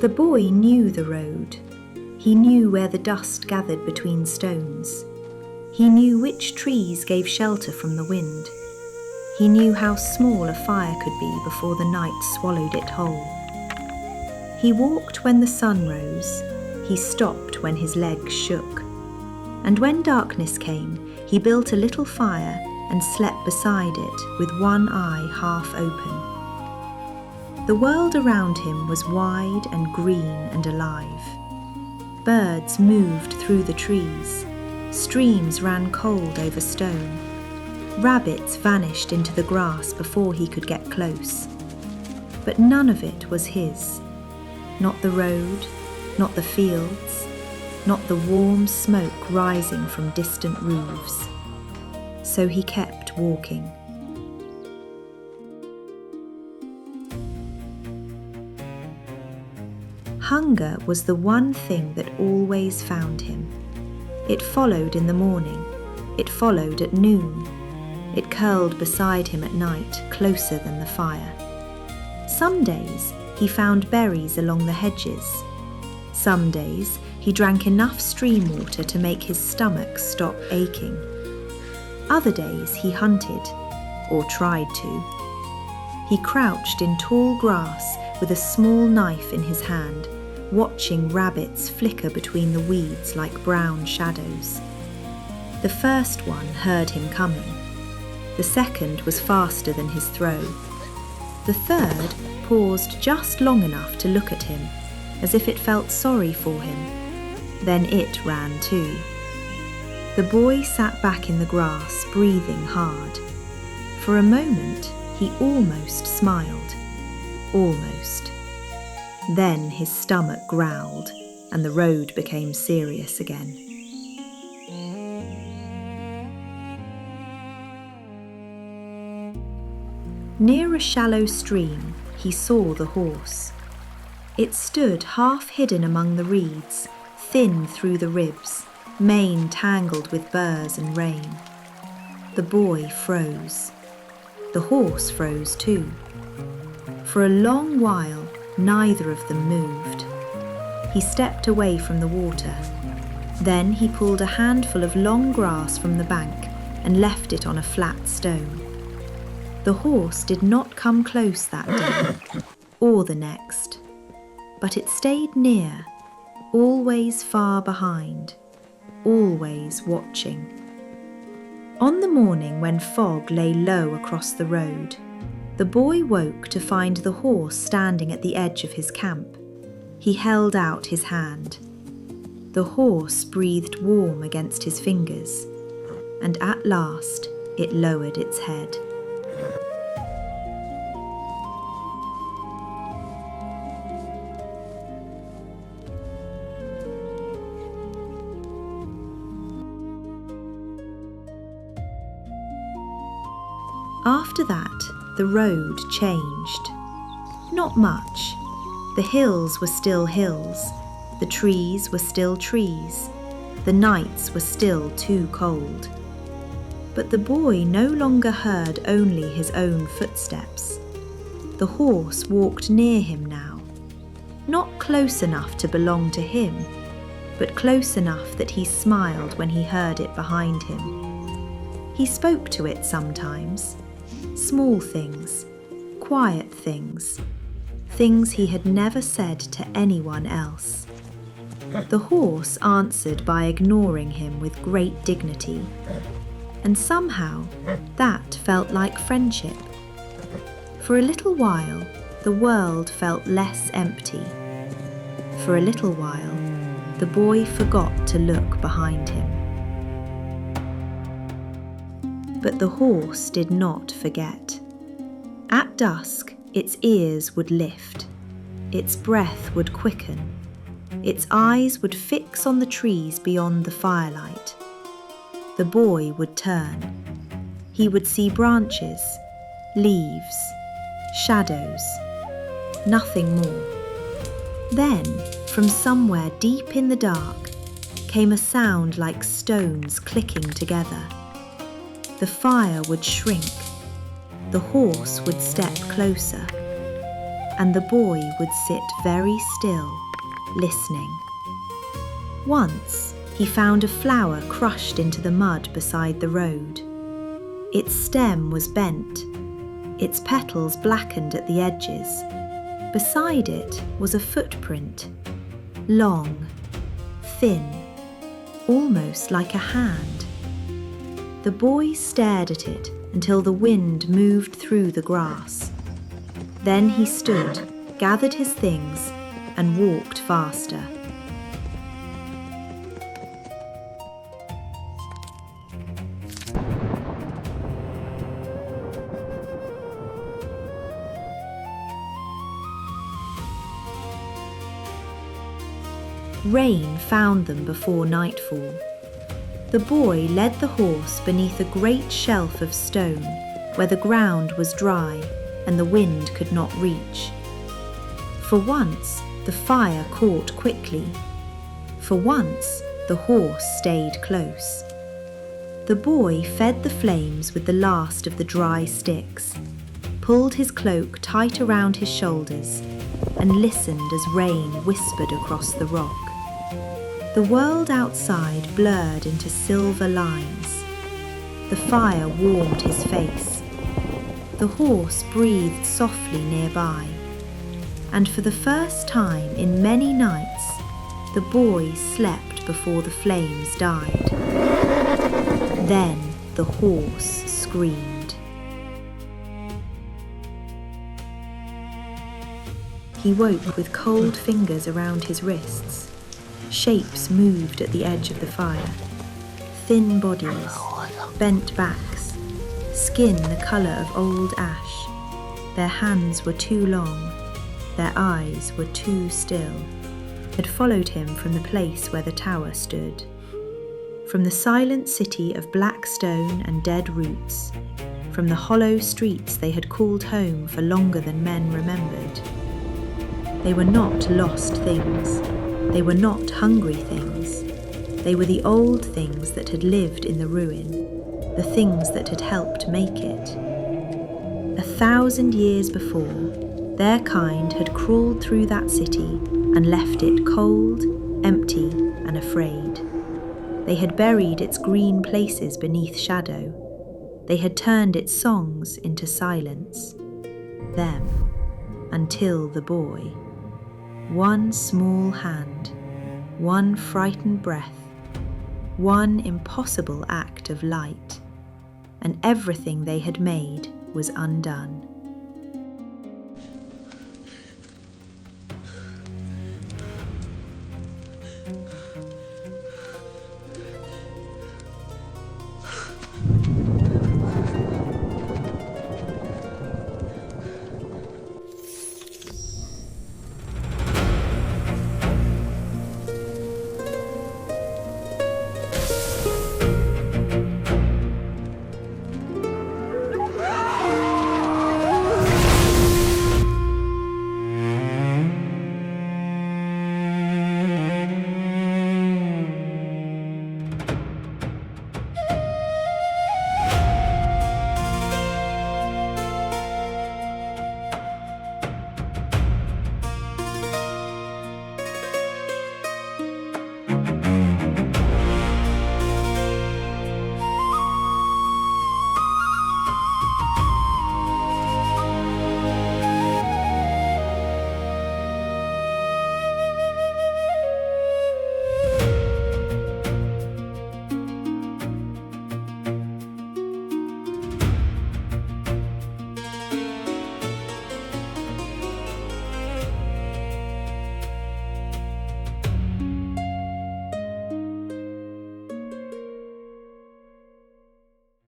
The boy knew the road. He knew where the dust gathered between stones. He knew which trees gave shelter from the wind. He knew how small a fire could be before the night swallowed it whole. He walked when the sun rose. He stopped when his legs shook. And when darkness came, he built a little fire and slept beside it with one eye half open. The world around him was wide and green and alive. Birds moved through the trees. Streams ran cold over stone. Rabbits vanished into the grass before he could get close. But none of it was his. Not the road, not the fields, not the warm smoke rising from distant roofs. So he kept walking. Hunger was the one thing that always found him. It followed in the morning. It followed at noon. It curled beside him at night, closer than the fire. Some days he found berries along the hedges. Some days he drank enough stream water to make his stomach stop aching. Other days he hunted, or tried to. He crouched in tall grass with a small knife in his hand, watching rabbits flicker between the weeds like brown shadows. The first one heard him coming. The second was faster than his throw. The third paused just long enough to look at him, as if it felt sorry for him. Then it ran too. The boy sat back in the grass, breathing hard. For a moment, he almost smiled. Almost. Then his stomach growled, and the road became serious again. Near a shallow stream, he saw the horse. It stood half hidden among the reeds, thin through the ribs, mane tangled with burrs and rain. The boy froze. The horse froze too. For a long while, neither of them moved. He stepped away from the water. Then he pulled a handful of long grass from the bank and left it on a flat stone. The horse did not come close that day, or the next, but it stayed near, always far behind, always watching. On the morning when fog lay low across the road, the boy woke to find the horse standing at the edge of his camp. He held out his hand. The horse breathed warm against his fingers, and at last it lowered its head. After that, the road changed. Not much. The hills were still hills. The trees were still trees. The nights were still too cold. But the boy no longer heard only his own footsteps. The horse walked near him now. Not close enough to belong to him, but close enough that he smiled when he heard it behind him. He spoke to it sometimes. Small things, quiet things, things he had never said to anyone else. The horse answered by ignoring him with great dignity, and somehow that felt like friendship. For a little while, the world felt less empty. For a little while, the boy forgot to look behind him. But the horse did not forget. At dusk, its ears would lift, its breath would quicken, its eyes would fix on the trees beyond the firelight. The boy would turn. He would see branches, leaves, shadows, nothing more. Then, from somewhere deep in the dark, came a sound like stones clicking together. The fire would shrink. The horse would step closer. and the boy would sit very still, listening. Once, he found a flower crushed into the mud beside the road. Its stem was bent, its petals blackened at the edges. Beside it was a footprint, long, thin, almost like a hand. The boy stared at it until the wind moved through the grass. Then he stood, gathered his things, and walked faster. Rain found them before nightfall. The boy led the horse beneath a great shelf of stone where the ground was dry and the wind could not reach. For once, the fire caught quickly. For once, the horse stayed close. The boy fed the flames with the last of the dry sticks, pulled his cloak tight around his shoulders, and listened as rain whispered across the rock. The world outside blurred into silver lines. The fire warmed his face. The horse breathed softly nearby. And for the first time in many nights, the boy slept before the flames died. Then the horse screamed. He woke with cold fingers around his wrists. Shapes moved at the edge of the fire. Thin bodies, bent backs, skin the colour of old ash. Their hands were too long, their eyes were too still. Had followed him from the place where the tower stood. From the silent city of black stone and dead roots. From the hollow streets they had called home for longer than men remembered. They were not lost things. They were not hungry things. They were the old things that had lived in the ruin, the things that had helped make it. 1,000 years before, their kind had crawled through that city and left it cold, empty, and afraid. They had buried its green places beneath shadow. They had turned its songs into silence. Them, until the boy. One small hand, one frightened breath, one impossible act of light, and everything they had made was undone.